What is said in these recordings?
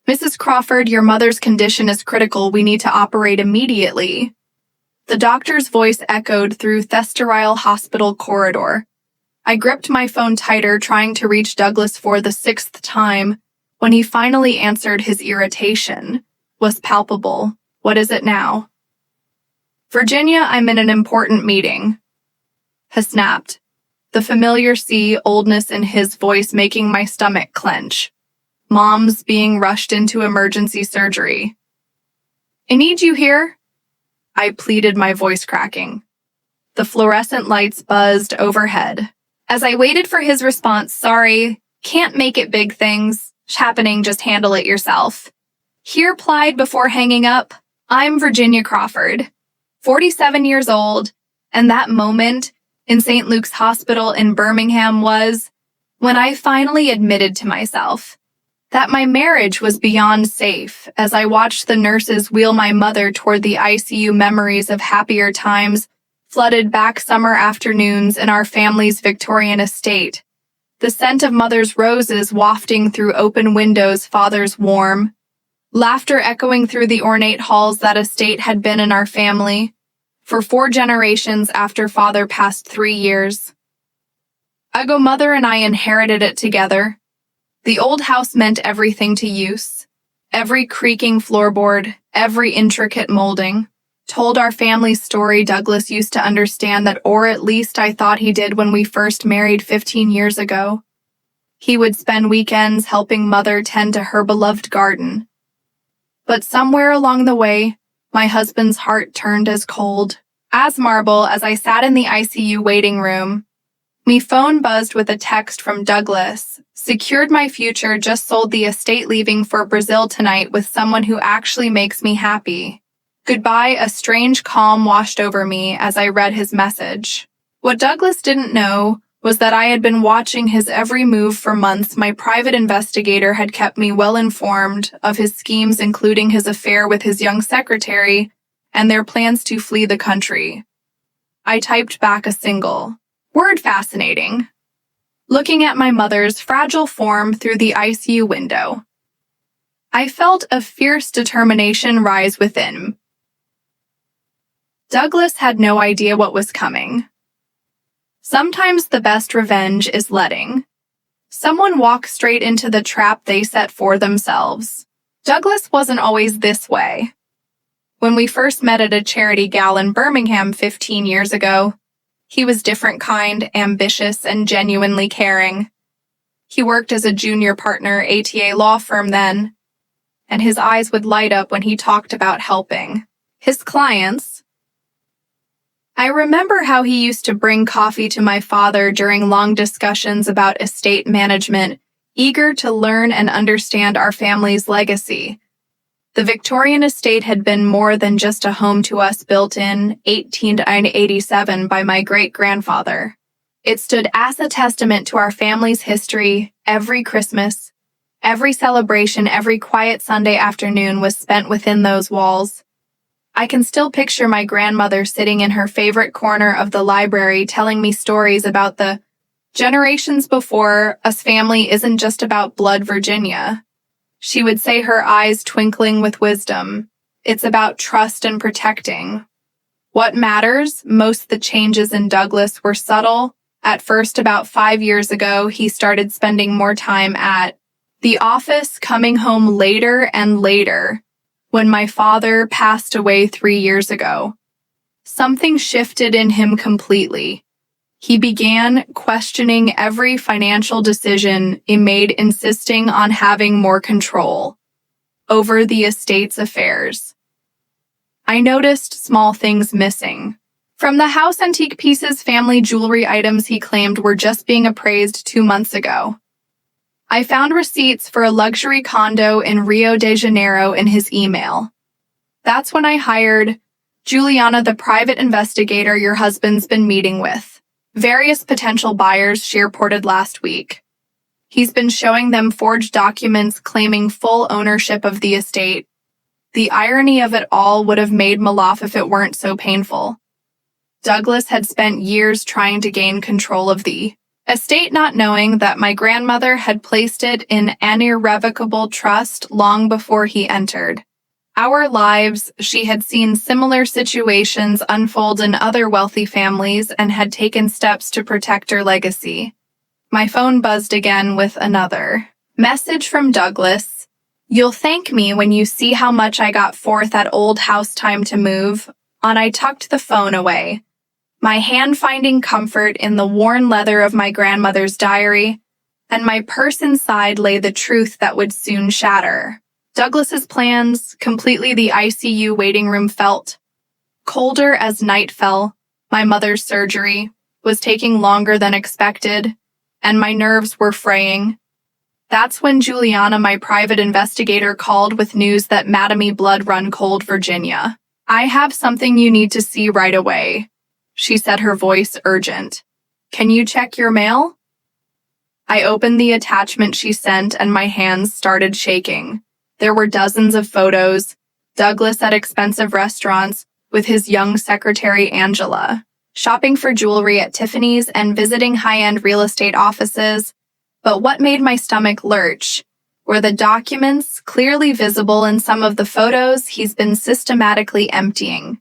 Mrs. Crawford, your mother's condition is critical. We need to operate immediately. The doctor's voice echoed through Thesterile Hospital corridor. I gripped my phone tighter, trying to reach Douglas for the 6th time. When he finally answered, his irritation was palpable. What is it now? Virginia, I'm in an important meeting. He snapped, the familiar oldness in his voice making my stomach clench. Mom's being rushed into emergency surgery. I need you here, I pleaded, my voice cracking. The fluorescent lights buzzed overhead. As I waited for his response, sorry, can't make it, big things happening, just handle it yourself. He replied before hanging up, I'm Virginia Crawford, 47 years old, and that moment in St. Luke's Hospital in Birmingham was when I finally admitted to myself that my marriage was beyond safe. As I watched the nurses wheel my mother toward the ICU, memories of happier times flooded back, summer afternoons in our family's Victorian estate. The scent of mother's roses wafting through open windows, father's warm laughter echoing through the ornate halls. That estate had been in our family for 4 generations after father passed 3 years ago. Mother and I inherited it together. The old house meant everything to use. Every creaking floorboard, every intricate molding, told our family's story. Douglas used to understand that, or at least I thought he did when we first married 15 years ago. He would spend weekends helping mother tend to her beloved garden. But somewhere along the way, my husband's heart turned as cold as marble. As I sat in the ICU waiting room, me phone buzzed with a text from Douglas. Secured my future, just sold the estate, leaving for Brazil tonight with someone who actually makes me happy. Goodbye. A strange calm washed over me as I read his message. What Douglas didn't know was that I had been watching his every move for months. My private investigator had kept me well informed of his schemes, including his affair with his young secretary and their plans to flee the country. I typed back a single word: fascinating, looking at my mother's fragile form through the ICU window. I felt a fierce determination rise within. Douglas had no idea what was coming. Sometimes the best revenge is letting someone walk straight into the trap they set for themselves. Douglas wasn't always this way. When we first met at a charity gala in Birmingham 15 years ago, he was different kind, ambitious, and genuinely caring. He worked as a junior partner ATA law firm then, and his eyes would light up when he talked about helping his clients. I remember how he used to bring coffee to my father during long discussions about estate management, eager to learn and understand our family's legacy. The Victorian estate had been more than just a home to us, built in 1887 by my great-grandfather. It stood as a testament to our family's history. Every Christmas, every celebration, every quiet Sunday afternoon was spent within those walls. I can still picture my grandmother sitting in her favorite corner of the library telling me stories about the generations before us. Family isn't just about blood, Virginia, she would say, her eyes twinkling with wisdom. It's about trust and protecting what matters most. The changes in Douglas were subtle. At first, about 5 years ago, he started spending more time at the office, coming home later and later. When my father passed away 3 years ago, something shifted in him completely. He began questioning every financial decision he made, insisting on having more control over the estate's affairs. I noticed small things missing. From the house, antique pieces, family jewelry, items he claimed were just being appraised 2 months ago. I found receipts for a luxury condo in Rio de Janeiro in his email. That's when I hired Juliana, the private investigator your husband's been meeting with various potential buyers, she reported last week. He's been showing them forged documents claiming full ownership of the estate. The irony of it all would have made me laugh if it weren't so painful. Douglas had spent years trying to gain control of the Estate not knowing that my grandmother had placed it in an irrevocable trust long before he entered. Our lives, she had seen similar situations unfold in other wealthy families and had taken steps to protect her legacy. My phone buzzed again with another message from Douglas. You'll thank me when you see how much I got for that old house time to move. I tucked the phone away, my hand finding comfort in the worn leather of my grandmother's diary, and my purse inside lay the truth that would soon shatter. Douglas's plans, completely the ICU waiting room felt. Colder as night fell, my mother's surgery was taking longer than expected, and my nerves were fraying. That's when Juliana, my private investigator, called with news that Madame Blood Run Cold, Virginia. I have something you need to see right away, she said, her voice urgent. Can you check your mail? I opened the attachment she sent and my hands started shaking. There were dozens of photos, Douglas at expensive restaurants with his young secretary Angela, shopping for jewelry at Tiffany's and visiting high-end real estate offices. But what made my stomach lurch were the documents clearly visible in some of the photos he's been systematically emptying.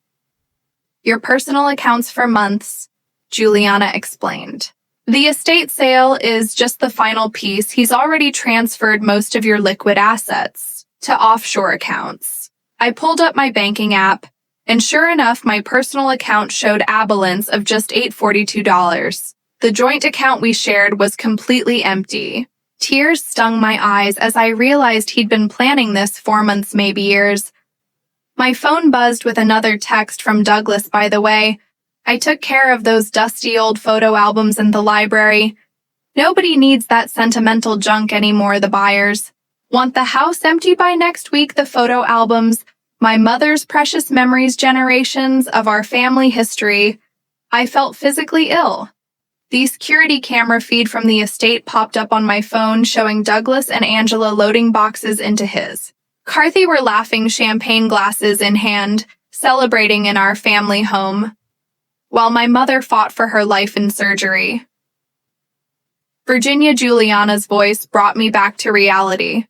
Your personal accounts for months, Juliana explained. The estate sale is just the final piece. He's already transferred most of your liquid assets to offshore accounts. I pulled up my banking app, and sure enough, my personal account showed a balance of just $842. The joint account we shared was completely empty. Tears stung my eyes as I realized he'd been planning this for months, maybe years. My phone buzzed with another text from Douglas, by the way. I took care of those dusty old photo albums in the library. Nobody needs that sentimental junk anymore, the buyers. Want the house empty by next week, the photo albums, my mother's precious memories, generations of our family history. I felt physically ill. The security camera feed from the estate popped up on my phone showing Douglas and Angela loading boxes into his. Carthy were laughing, champagne glasses in hand, celebrating in our family home, while my mother fought for her life in surgery. Virginia, Juliana's voice brought me back to reality.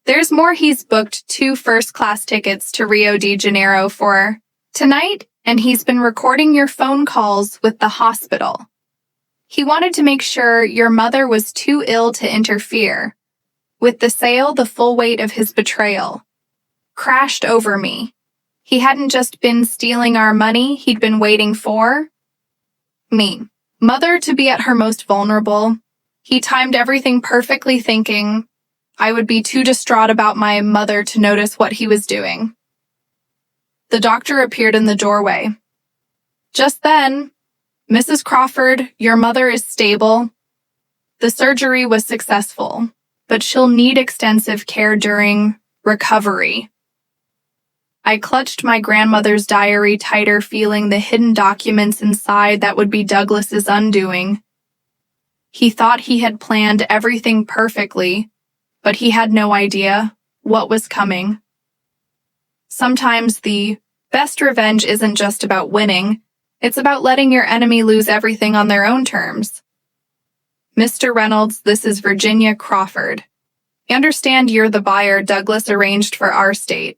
There's more. He's booked 2 first-class tickets to Rio de Janeiro for tonight, and he's been recording your phone calls with the hospital. He wanted to make sure your mother was too ill to interfere. With the sale, the full weight of his betrayal crashed over me. He hadn't just been stealing our money, he'd been waiting for me. Mother to be at her most vulnerable. He timed everything perfectly, thinking I would be too distraught about my mother to notice what he was doing. The doctor appeared in the doorway. Just then, Mrs. Crawford, your mother is stable. The surgery was successful, but she'll need extensive care during recovery. I clutched my grandmother's diary tighter, feeling the hidden documents inside that would be Douglas's undoing. He thought he had planned everything perfectly, but he had no idea what was coming. Sometimes the best revenge isn't just about winning, it's about letting your enemy lose everything on their own terms. Mr. Reynolds, this is Virginia Crawford. I understand you're the buyer Douglas arranged for our state.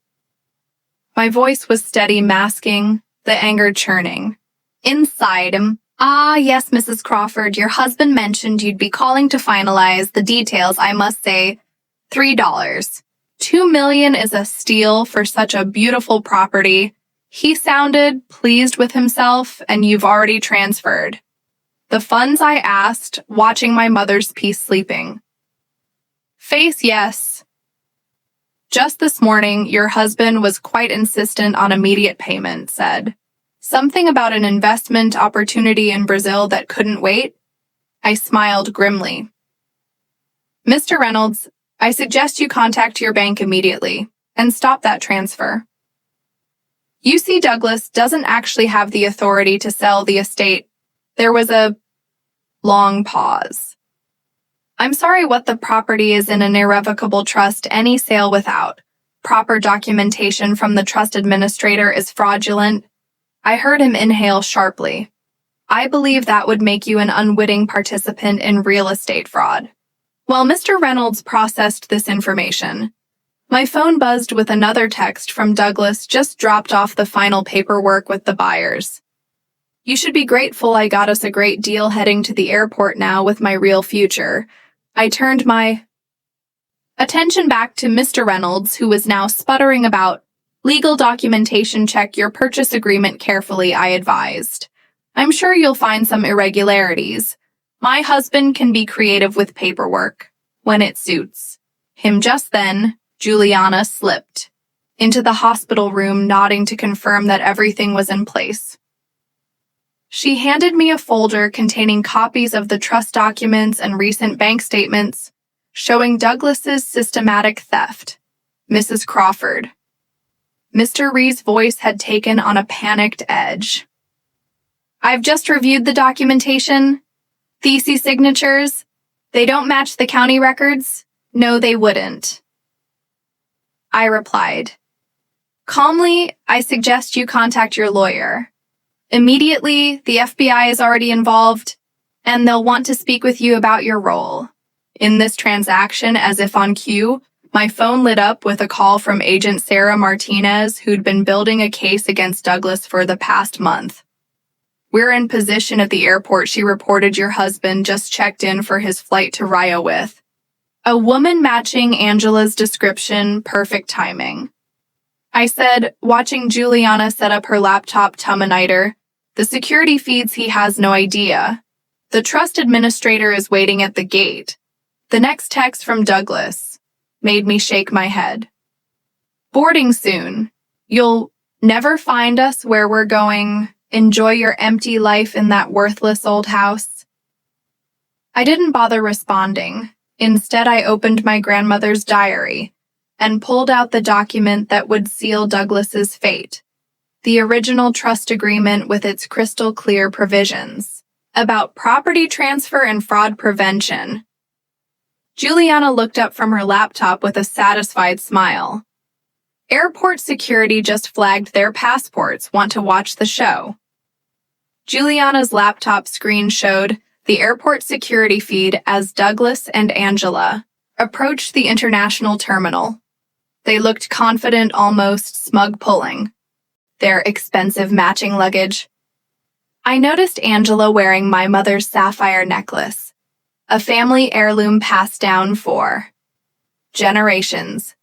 My voice was steady, masking the anger churning inside him. Ah, yes, Mrs. Crawford, your husband mentioned you'd be calling to finalize the details. I must say, $3. $2 million is a steal for such a beautiful property. He sounded pleased with himself, and you've already transferred the funds, I asked, watching my mother's piece sleeping. Face, yes. Just this morning, your husband was quite insistent on immediate payment, said. Something about an investment opportunity in Brazil that couldn't wait? I smiled grimly. Mr. Reynolds, I suggest you contact your bank immediately and stop that transfer. UC Douglas doesn't actually have the authority to sell the estate. There was a long pause. I'm sorry, what the property is in an irrevocable trust. Any sale without proper documentation from the trust administrator is fraudulent. I heard him inhale sharply. I believe that would make you an unwitting participant in real estate fraud. While Mr. Reynolds processed this information, my phone buzzed with another text from Douglas just dropped off the final paperwork with the buyers. You should be grateful I got us a great deal heading to the airport now with my real future. I turned my attention back to Mr. Reynolds, who was now sputtering about. Legal documentation, check your purchase agreement carefully, I advised. I'm sure you'll find some irregularities. My husband can be creative with paperwork, when it suits him. Just then, Juliana slipped into the hospital room, nodding to confirm that everything was in place. She handed me a folder containing copies of the trust documents and recent bank statements showing Douglas's systematic theft. Mrs. Crawford. Mr. Ree's voice had taken on a panicked edge. I've just reviewed the documentation. Thesis signatures. They don't match the county records. No, they wouldn't. I replied. Calmly, I suggest you contact your lawyer. Immediately, the FBI is already involved, and they'll want to speak with you about your role. In this transaction, as if on cue, my phone lit up with a call from Agent Sarah Martinez, who'd been building a case against Douglas for the past month. We're in position at the airport, she reported. Your husband just checked in for his flight to Rio with a woman matching Angela's description. Perfect timing. I said, watching Juliana set up her laptop Tumaniter. The security feeds, he has no idea. The trust administrator is waiting at the gate. The next text from Douglas made me shake my head. Boarding soon. You'll never find us where we're going. Enjoy your empty life in that worthless old house. I didn't bother responding. Instead, I opened my grandmother's diary and pulled out the document that would seal Douglas's fate. The original trust agreement with its crystal clear provisions about property transfer and fraud prevention. Juliana looked up from her laptop with a satisfied smile. Airport security just flagged their passports. Want to watch the show? Juliana's laptop screen showed the airport security feed as Douglas and Angela approached the international terminal. They looked confident, almost smug, pulling their expensive matching luggage. I noticed Angela wearing my mother's sapphire necklace, a family heirloom passed down for generations.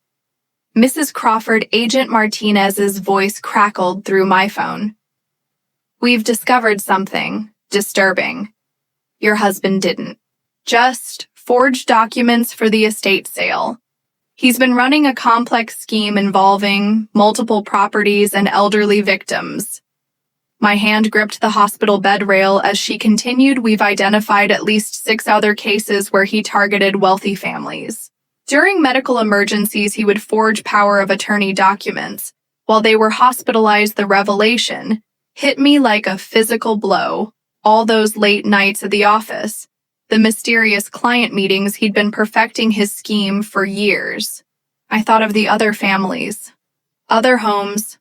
Mrs. Crawford, Agent Martinez's voice crackled through my phone. We've discovered something disturbing. Your husband didn't just forge documents for the estate sale. He's been running a complex scheme involving multiple properties and elderly victims. My hand gripped the hospital bed rail as she continued. We've identified at least 6 other cases where he targeted wealthy families. During medical emergencies, he would forge power of attorney documents. While they were hospitalized, the revelation hit me like a physical blow. All those late nights at the office, the mysterious client meetings, he'd been perfecting his scheme for years. I thought of the other families, other homes,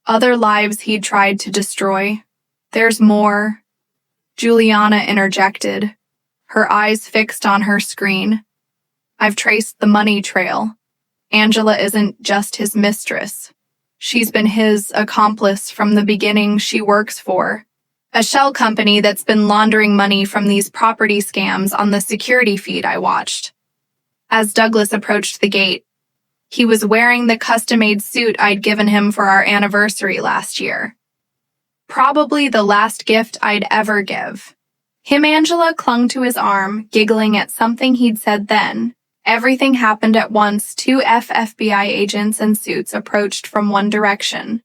other lives he'd tried to destroy. There's more. Juliana interjected, her eyes fixed on her screen. I've traced the money trail. Angela isn't just his mistress. She's been his accomplice from the beginning. She works for a shell company that's been laundering money from these property scams on the security feed I watched. As Douglas approached the gate, he was wearing the custom-made suit I'd given him for our anniversary last year. Probably the last gift I'd ever give. Angela clung to his arm, giggling at something he'd said then. Everything happened at once. 2 FBI agents in suits approached from one direction.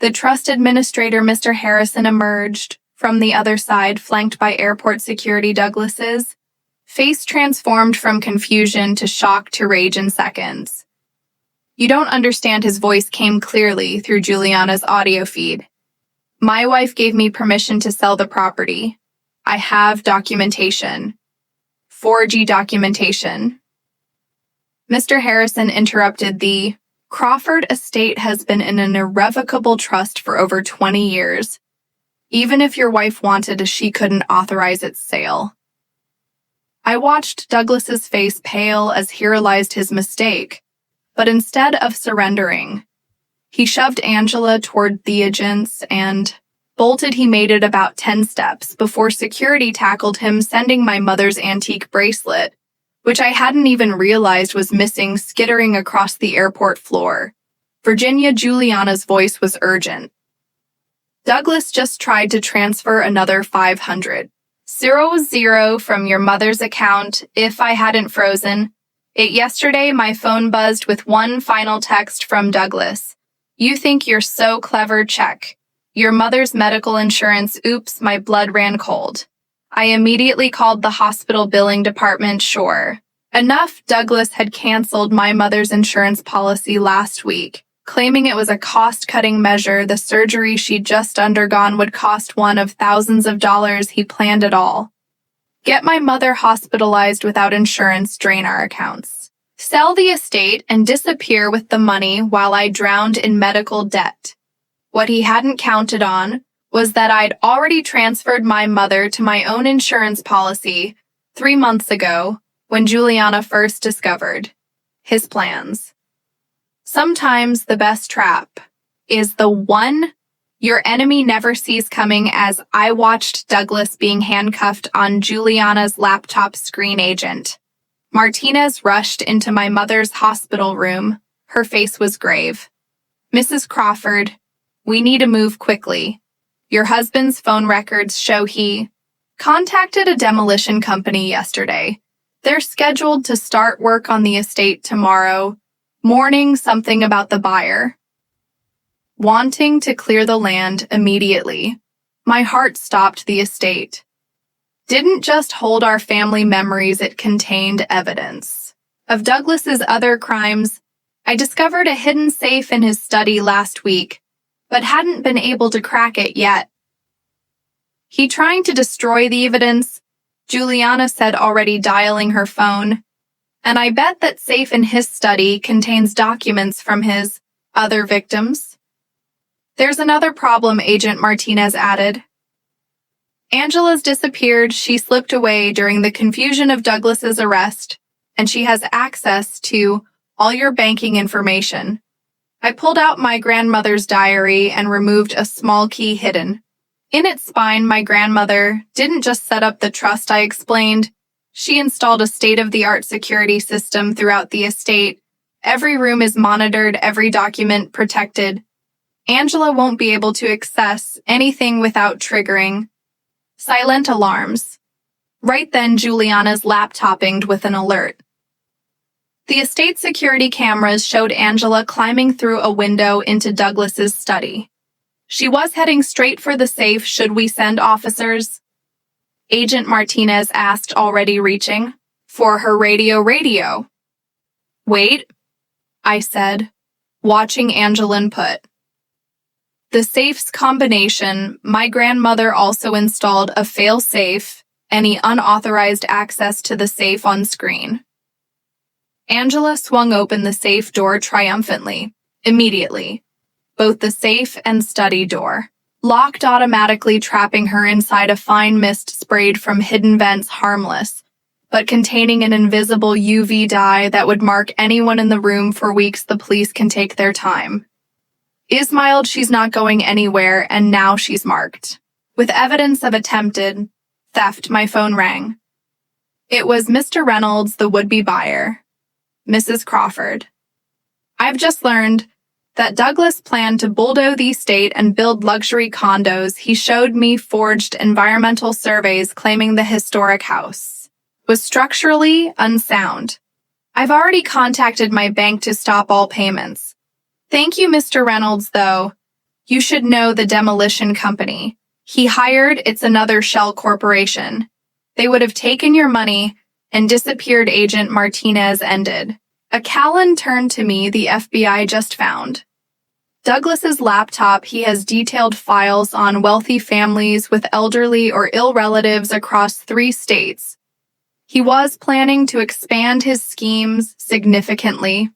The trust administrator, Mr. Harrison, emerged from the other side, flanked by airport security. Douglas's face transformed from confusion to shock to rage in seconds. You don't understand. His voice came clearly through Juliana's audio feed. My wife gave me permission to sell the property. I have documentation. 4G documentation. Mr. Harrison interrupted. The Crawford estate has been in an irrevocable trust for over 20 years. Even if your wife wanted, she couldn't authorize its sale. I watched Douglas's face pale as he realized his mistake, but instead of surrendering, he shoved Angela toward the agents and bolted. He made it about 10 steps before security tackled him, sending my mother's antique bracelet, which I hadn't even realized was missing, skittering across the airport floor. Virginia Juliana's voice was urgent. Douglas just tried to transfer another $500 from your mother's account if I hadn't frozen it yesterday. My phone buzzed with one final text from Douglas. You think you're so clever, check. Your mother's medical insurance. Oops, my blood ran cold. I immediately called the hospital billing department. Sure enough, Douglas had canceled my mother's insurance policy last week, claiming it was a cost-cutting measure. The surgery she'd just undergone would cost one of thousands of dollars. He planned it all. Get my mother hospitalized without insurance, drain our accounts, sell the estate, and disappear with the money while I drowned in medical debt. What he hadn't counted on was that I'd already transferred my mother to my own insurance policy 3 months ago when Juliana first discovered his plans. Sometimes the best trap is the one your enemy never sees coming. As I watched Douglas being handcuffed on Juliana's laptop screen, Agent Martinez rushed into my mother's hospital room. Her face was grave. Mrs. Crawford, we need to move quickly. Your husband's phone records show he contacted a demolition company yesterday. They're scheduled to start work on the estate tomorrow morning. Something about the buyer wanting to clear the land immediately. My heart stopped. The estate didn't just hold our family memories, it contained evidence of Douglas's other crimes. I discovered a hidden safe in his study last week, but hadn't been able to crack it yet. He trying to destroy the evidence, Juliana said, already dialing her phone. And I bet that safe in his study contains documents from his other victims. There's another problem, Agent Martinez added. Angela's disappeared. She slipped away during the confusion of Douglas's arrest, and she has access to all your banking information. I pulled out my grandmother's diary and removed a small key hidden in its spine. My grandmother didn't just set up the trust, I explained. She installed a state-of-the-art security system throughout the estate. Every room is monitored, every document protected. Angela won't be able to access anything without triggering silent alarms. Right then, Juliana's laptop pinged with an alert. The estate security cameras showed Angela climbing through a window into Douglas's study. She was heading straight for the safe. Should we send officers? Agent Martinez asked, already reaching for her radio. Wait, I said, watching Angela input the safe's combination. My grandmother also installed a fail-safe, any unauthorized access to the safe on screen. Angela swung open the safe door triumphantly. Immediately, both the safe and study door locked automatically, trapping her inside. A fine mist sprayed from hidden vents, harmless, but containing an invisible UV dye that would mark anyone in the room for weeks. The police can take their time. Ismailed, she's not going anywhere, and now she's marked with evidence of attempted theft. My phone rang. It was Mr. Reynolds, the would-be buyer. Mrs. Crawford. I've just learned that Douglas planned to bulldoze the estate and build luxury condos. He showed me forged environmental surveys claiming the historic house was structurally unsound. I've already contacted my bank to stop all payments. Thank you, Mr. Reynolds, though. You should know the demolition company he hired. It's another shell corporation. They would have taken your money and disappeared. Agent Martinez ended. A Callan turned to me. The FBI just found Douglas's laptop. He has detailed files on wealthy families with elderly or ill relatives across 3 states. He was planning to expand his schemes significantly.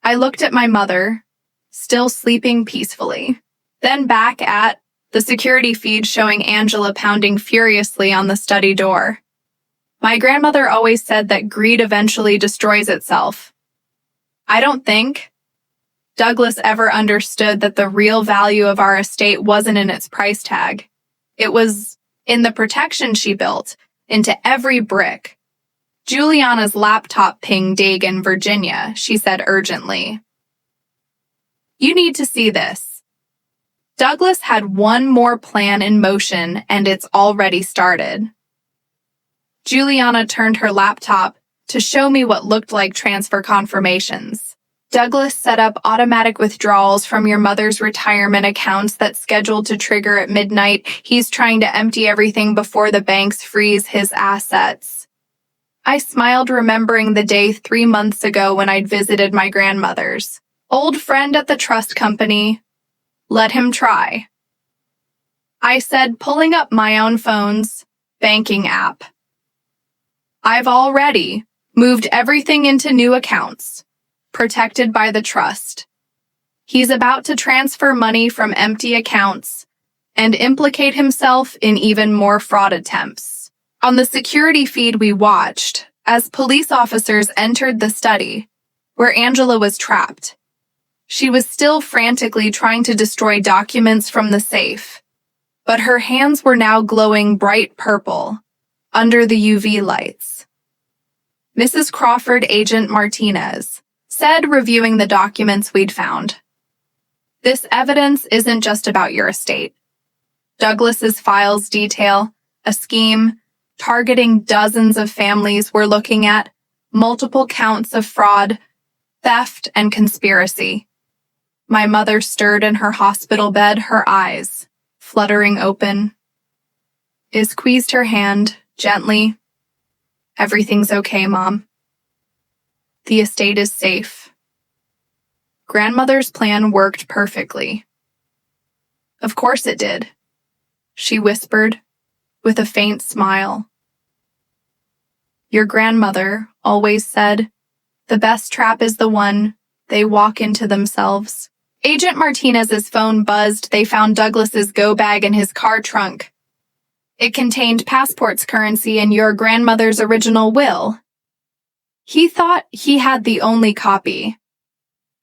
I looked at my mother, still sleeping peacefully, then back at the security feed showing Angela pounding furiously on the study door. My grandmother always said that greed eventually destroys itself. I don't think Douglas ever understood that the real value of our estate wasn't in its price tag. It was in the protection she built into every brick. Juliana's laptop pinged Dagan, Virginia, she said urgently. You need to see this. Douglas had one more plan in motion, and it's already started. Juliana turned her laptop to show me what looked like transfer confirmations. Douglas set up automatic withdrawals from your mother's retirement accounts that's scheduled to trigger at midnight. He's trying to empty everything before the banks freeze his assets. I smiled, remembering the day 3 months ago when I'd visited my grandmother's old friend at the trust company. Let him try, I said, pulling up my own phone's banking app. I've already moved everything into new accounts, protected by the trust. He's about to transfer money from empty accounts and implicate himself in even more fraud attempts. On the security feed we watched, as police officers entered the study, where Angela was trapped, she was still frantically trying to destroy documents from the safe, but her hands were now glowing bright purple under the UV lights. Mrs. Crawford, Agent Martinez, said, reviewing the documents we'd found. This evidence isn't just about your estate. Douglas's files detail a scheme targeting dozens of families we're looking at, multiple counts of fraud, theft, and conspiracy. My mother stirred in her hospital bed, her eyes fluttering open. I squeezed her hand gently. Everything's okay, Mom. The estate is safe. Grandmother's plan worked perfectly. Of course it did, she whispered, with a faint smile. Your grandmother always said, the best trap is the one they walk into themselves. Agent Martinez's phone buzzed. They found Douglas's go bag in his car trunk. It contained passports, currency, and your grandmother's original will. He thought he had the only copy.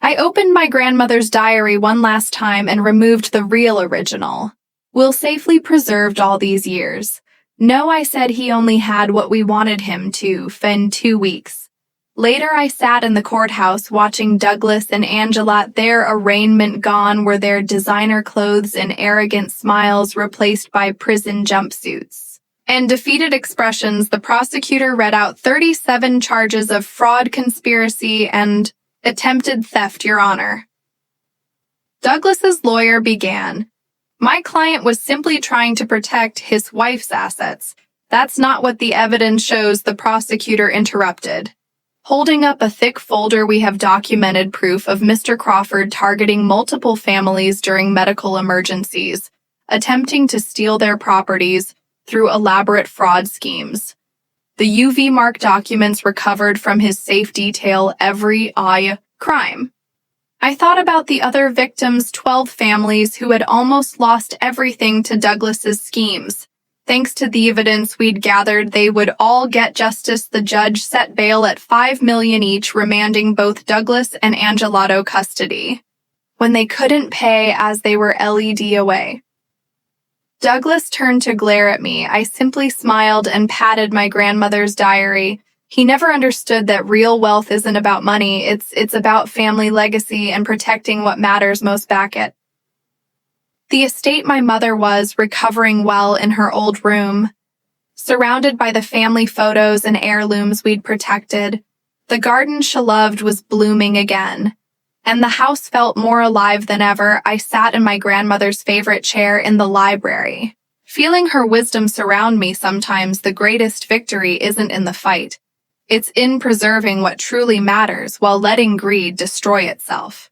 I opened my grandmother's diary one last time and removed the real original. Will safely preserved all these years. No, I said, he only had what we wanted him to in 2 weeks. Later, I sat in the courthouse watching Douglas and Angela, their arraignment gone, were their designer clothes and arrogant smiles replaced by prison jumpsuits. And defeated expressions, the prosecutor read out 37 charges of fraud, conspiracy, and attempted theft, Your Honor. Douglas's lawyer began. My client was simply trying to protect his wife's assets. That's not what the evidence shows, the prosecutor interrupted. Holding up a thick folder, we have documented proof of Mr. Crawford targeting multiple families during medical emergencies, attempting to steal their properties through elaborate fraud schemes. The UV mark documents recovered from his safe detail every crime. I thought about the other victims, 12 families who had almost lost everything to Douglas's schemes. Thanks to the evidence we'd gathered, they would all get justice. The judge set bail at $5 million each, remanding both Douglas and Angelato custody when they couldn't pay as they were LED away. Douglas turned to glare at me. I simply smiled and patted my grandmother's diary. He never understood that real wealth isn't about money. It's about family legacy and protecting what matters most back at the estate. My mother was recovering well in her old room, surrounded by the family photos and heirlooms we'd protected. The garden she loved was blooming again, and the house felt more alive than ever. I sat in my grandmother's favorite chair in the library, feeling her wisdom surround me. Sometimes the greatest victory isn't in the fight. It's in preserving what truly matters while letting greed destroy itself.